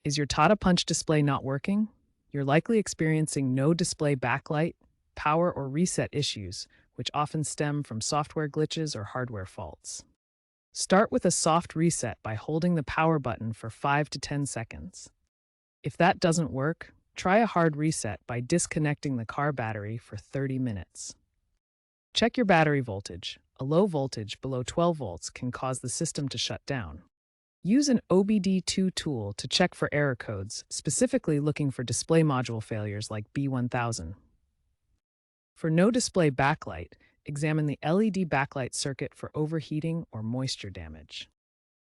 Is your Tata Punch display not working? You're likely experiencing no display backlight, power, or reset issues, which often stem from software glitches or hardware faults. Start with a soft reset by holding the power button for 5 to 10 seconds. If that doesn't work, try a hard reset by disconnecting the car battery for 30 minutes. Check your battery voltage. A low voltage below 12 volts can cause the system to shut down. Use an OBD2 tool to check for error codes, specifically looking for display module failures like B1000. For no display backlight, examine the LED backlight circuit for overheating or moisture damage.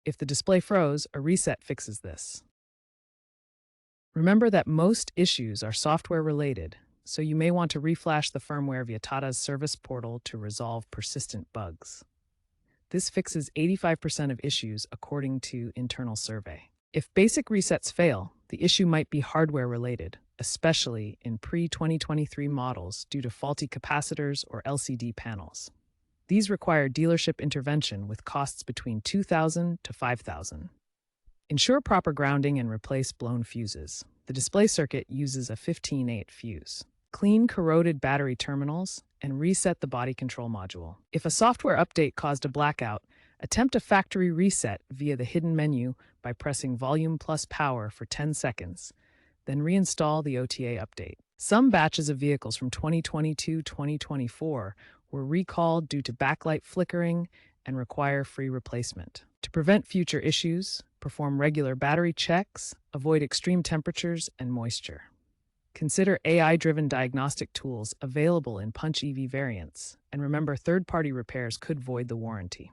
If the display froze, a reset fixes this. Remember that most issues are software related, so you may want to reflash the firmware via Tata's service portal to resolve persistent bugs. This fixes 85% of issues according to internal survey. If basic resets fail, the issue might be hardware related, especially in pre-2023 models due to faulty capacitors or LCD panels. These require dealership intervention with costs between $2,000 to $5,000. Ensure proper grounding and replace blown fuses. The display circuit uses a 15-8 fuse. Clean corroded battery terminals and reset the body control module. If a software update caused a blackout, attempt a factory reset via the hidden menu by pressing volume plus power for 10 seconds, then reinstall the OTA update. Some batches of vehicles from 2022-2024 were recalled due to backlight flickering and require free replacement. To prevent future issues, perform regular battery checks, avoid extreme temperatures and moisture. Consider AI-driven diagnostic tools available in Punch EV variants, and remember third-party repairs could void the warranty.